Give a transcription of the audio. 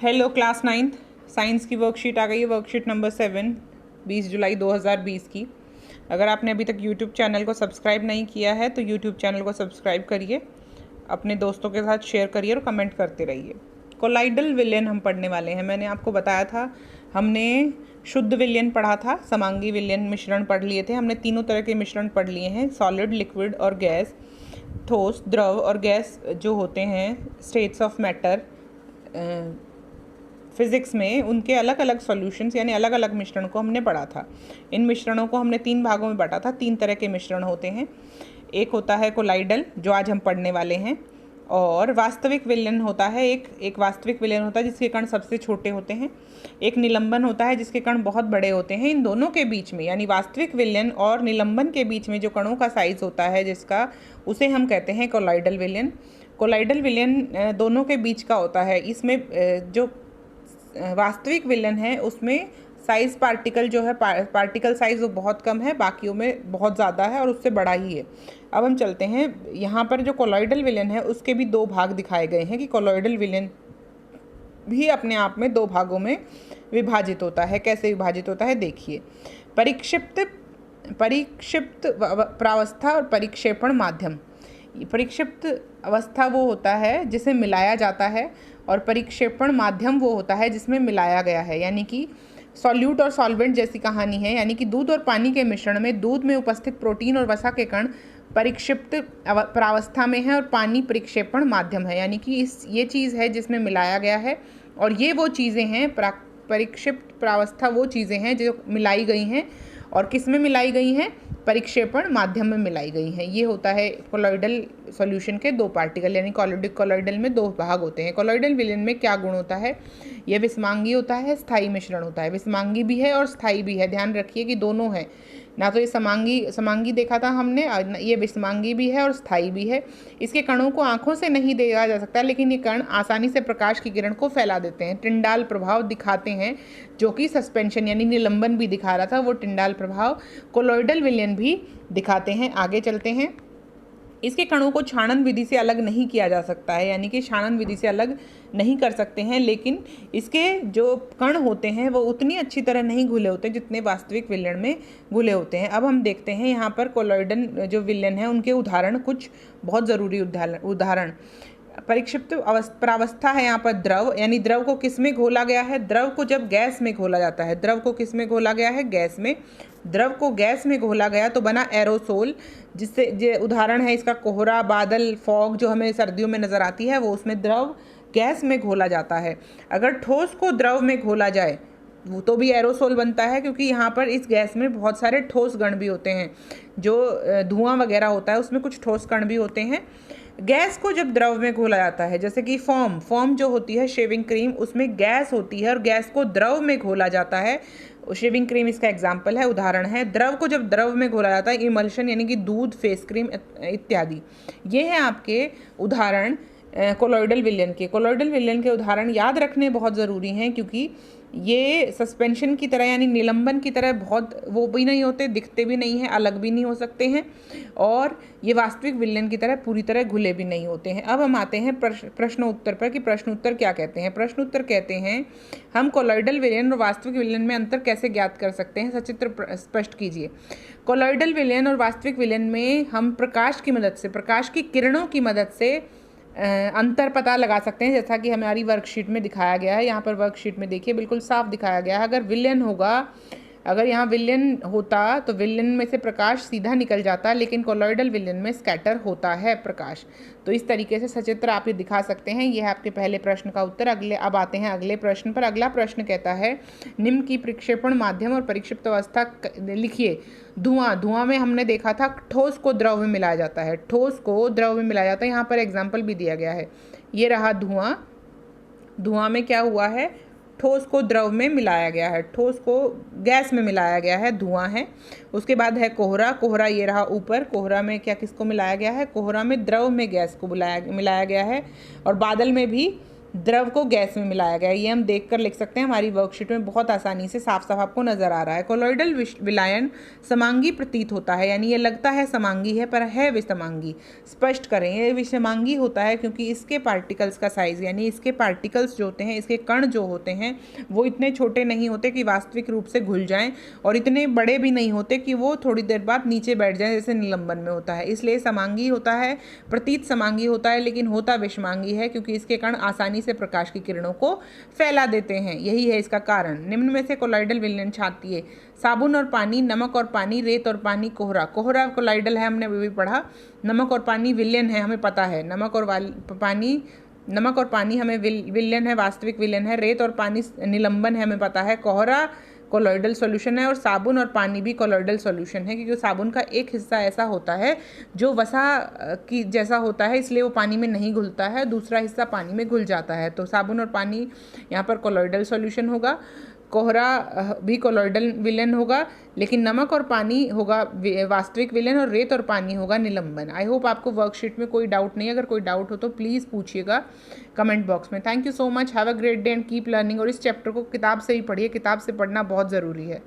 Hello class 9th science की worksheet आ गई है। वर्कशीट नंबर 7 20 जुलाई 2020 की। अगर आपने अभी तक यूट्यूब चैनल को सब्सक्राइब नहीं किया है तो यूट्यूब चैनल को सब्सक्राइब करिए, अपने दोस्तों के साथ शेयर करिए और कमेंट करते रहिए। कोलाइडल विलयन हम पढ़ने वाले हैं। मैंने आपको बताया था, हमने शुद्ध विलयन पढ़ा था, समांगी विलयन मिश्रण पढ़ लिए थे। हमने तीनों तरह के मिश्रण पढ़ लिए हैं, सॉलिड, लिक्विड और गैस। ठोस, द्रव और गैस जो होते हैं स्टेट्स ऑफ मैटर फिज़िक्स में, उनके अलग अलग सॉल्यूशंस यानी अलग अलग मिश्रण को हमने पढ़ा था। इन मिश्रणों को हमने 3 भागों में बांटा था। 3 तरह के मिश्रण होते हैं। एक होता है कोलाइडल, जो आज हम पढ़ने वाले हैं, और वास्तविक विलयन होता है। एक वास्तविक विलयन होता है जिसके कण सबसे छोटे होते हैं। एक निलंबन होता है जिसके कण बहुत बड़े होते हैं। इन दोनों के बीच में यानी वास्तविक विलयन और निलंबन के बीच में जो कणों का साइज होता है जिसका, उसे हम कहते हैं कोलाइडल विलयन। कोलाइडल विलयन दोनों के बीच का होता है। इसमें जो वास्तविक विलयन है उसमें साइज पार्टिकल जो है, पार्टिकल साइज वो बहुत कम है, बाकियों में बहुत ज़्यादा है और उससे बड़ा ही है। अब हम चलते हैं, यहाँ पर जो कोलॉइडल विलयन है उसके भी 2 भाग दिखाए गए हैं कि कोलॉइडल विलयन भी अपने आप में 2 भागों में विभाजित होता है। कैसे विभाजित होता है देखिए। परिक्षिप्त प्रावस्था और परिक्षेपण माध्यम। परिक्षिप्त अवस्था वो होता है जिसे मिलाया जाता है, और परिक्षेपण माध्यम वो होता है जिसमें मिलाया गया है। यानी कि सॉल्यूट और सॉल्वेंट जैसी कहानी है। यानी कि दूध और पानी के मिश्रण में दूध में उपस्थित प्रोटीन और वसा के कण परिक्षिप्त प्रावस्था में है और पानी परिक्षेपण माध्यम है। यानी कि ये चीज़ है जिसमें मिलाया गया है, और ये वो चीज़ें हैं, परिक्षिप्त प्रावस्था वो चीज़ें हैं जो मिलाई गई हैं, और किस में मिलाई गई हैं? परिक्षेपण माध्यम में मिलाई गई हैं। ये होता है कोलॉइडल सॉल्यूशन के 2 पार्टिकल, यानी कोलॉइडल में 2 भाग होते हैं। कोलॉइडल विलयन में क्या गुण होता है? यह विषमांगी होता है, स्थायी मिश्रण होता है। विषमांगी भी है और स्थायी भी है, ध्यान रखिए कि दोनों है। ना तो ये समांगी देखा था हमने, ये विषमांगी भी है और स्थायी भी है। इसके कणों को आंखों से नहीं देखा जा सकता, लेकिन ये कण आसानी से प्रकाश की किरण को फैला देते हैं। टिंडाल प्रभाव दिखाते हैं, जो कि सस्पेंशन यानी निलंबन भी दिखा रहा था, वो टिंडाल प्रभाव कोलॉइडल विलयन भी दिखाते हैं। आगे चलते हैं। इसके कणों को छानन विधि से अलग नहीं किया जा सकता है, यानी कि छानन विधि से अलग नहीं कर सकते हैं, लेकिन इसके जो कण होते हैं वो उतनी अच्छी तरह नहीं घुले होते जितने वास्तविक विलयन में घुले होते हैं। अब हम देखते हैं यहाँ पर कोलॉइडल जो विलयन है उनके उदाहरण, कुछ बहुत ज़रूरी उदाहरण। परिक्षिप्त प्रावस्था है यहाँ पर द्रव, यानी द्रव को किस में घोला गया है? द्रव को जब गैस में घोला जाता है। द्रव को किस में घोला गया है? गैस में। द्रव को गैस में घोला गया तो बना एरोसोल, जिससे ये उदाहरण है इसका कोहरा, बादल, फॉग जो हमें सर्दियों में नज़र आती है, वो उसमें द्रव गैस में घोला जाता है। अगर ठोस को द्रव में घोला जाए वो तो भी एरोसोल बनता है, क्योंकि यहाँ पर इस गैस में बहुत सारे ठोस कण भी होते हैं। जो धुआं वगैरह होता है उसमें कुछ ठोस कण भी होते हैं। गैस को जब द्रव में घोला जाता है, जैसे कि फोम जो होती है शेविंग क्रीम, उसमें गैस होती है और गैस को द्रव में घोला जाता है। शेविंग क्रीम इसका एग्जाम्पल है, उदाहरण है। द्रव को जब द्रव में घोला जाता है, इमल्शन यानी कि दूध, फेस क्रीम इत्यादि। ये हैं आपके उदाहरण कोलॉइडल विलयन के। कोलॉइडल विलयन के उदाहरण याद रखने बहुत ज़रूरी हैं, क्योंकि ये सस्पेंशन की तरह यानी निलंबन की तरह बहुत वो भी नहीं होते, दिखते भी नहीं हैं, अलग भी नहीं हो सकते हैं, और ये वास्तविक विलयन की तरह पूरी तरह घुले भी नहीं होते हैं। अब हम आते हैं प्रश्न उत्तर पर कि प्रश्न उत्तर क्या कहते हैं। प्रश्न उत्तर कहते हैं, हम कोलॉइडल विलयन और वास्तविक विलयन में अंतर कैसे ज्ञात कर सकते हैं? सचित्र स्पष्ट कीजिए। कोलॉइडल विलयन और वास्तविक विलयन में हम प्रकाश की मदद से, प्रकाश की किरणों की मदद से अंतर पता लगा सकते हैं, जैसा कि हमारी वर्कशीट में दिखाया गया है। यहाँ पर वर्कशीट में देखिए बिल्कुल साफ दिखाया गया है। अगर यहाँ विलयन होता तो विलयन में से प्रकाश सीधा निकल जाता, लेकिन कोलॉइडल विलयन में स्कैटर होता है प्रकाश। तो इस तरीके से सचित्र आप ये दिखा सकते हैं। ये है आपके पहले प्रश्न का उत्तर। अब आते हैं अगले प्रश्न पर। अगला प्रश्न कहता है, निम्न की प्रक्षेपण माध्यम और परिक्षिप्त अवस्था लिखिए। धुआं में हमने देखा था ठोस को द्रव में मिलाया जाता है। ठोस को द्रव में मिलाया जाता है। यहाँ पर एग्जाम्पल भी दिया गया है। ये रहा धुआं में क्या हुआ है? ठोस को द्रव में मिलाया गया है, ठोस को गैस में मिलाया गया है, धुआं है। उसके बाद है कोहरा ये रहा ऊपर। कोहरा में किसको मिलाया गया है? कोहरा में द्रव में गैस को मिलाया गया है। और बादल में भी द्रव को गैस में मिलाया गया। ये हम देख कर लिख सकते हैं, हमारी वर्कशीट में बहुत आसानी से साफ साफ आपको नजर आ रहा है। कोलॉइडल विलायन समांगी प्रतीत होता है, यानी ये लगता है समांगी है पर है विषमांगी। स्पष्ट करें, ये विषमांगी होता है क्योंकि इसके पार्टिकल्स का साइज, यानी इसके पार्टिकल्स जो होते हैं, इसके कण जो होते हैं वो इतने छोटे नहीं होते कि वास्तविक रूप से घुल जाएं, और इतने बड़े भी नहीं होते कि वो थोड़ी देर बाद नीचे बैठ जाएं जैसे निलंबन में होता है। इसलिए समांगी होता है, प्रतीत समांगी होता है, लेकिन होता विषमांगी है क्योंकि इसके कण आसानी से प्रकाश की किरणों को फैला देते हैं। यही है इसका कारण। निम्न में से कोलॉइडल विलयन छातीय साबुन और पानी, नमक और पानी, रेत और पानी, कोहरा। कोहरा कोलॉइडल है, हमने अभी पढ़ा। नमक और पानी विलयन है, हमें पता है। नमक और पानी हमें विलयन है, वास्तविक विलयन है। रेत और पानी निलंबन है, हमें पता है। कोहरा कोलॉइडल सॉल्यूशन है, और साबुन और पानी भी कोलॉइडल सॉल्यूशन है, क्योंकि साबुन का एक हिस्सा ऐसा होता है जो वसा की जैसा होता है, इसलिए वो पानी में नहीं घुलता है, दूसरा हिस्सा पानी में घुल जाता है। तो साबुन और पानी यहाँ पर कोलॉइडल सॉल्यूशन होगा। कोहरा भी कोलॉइडल विलयन होगा, लेकिन नमक और पानी होगा वास्तविक विलयन, और रेत और पानी होगा निलंबन। आई होप आपको वर्कशीट में कोई डाउट नहीं है। अगर कोई डाउट हो तो प्लीज़ पूछिएगा कमेंट बॉक्स में। Thank you so much, have a great day and keep learning. और इस चैप्टर को किताब से ही पढ़िए, किताब से पढ़ना बहुत ज़रूरी है।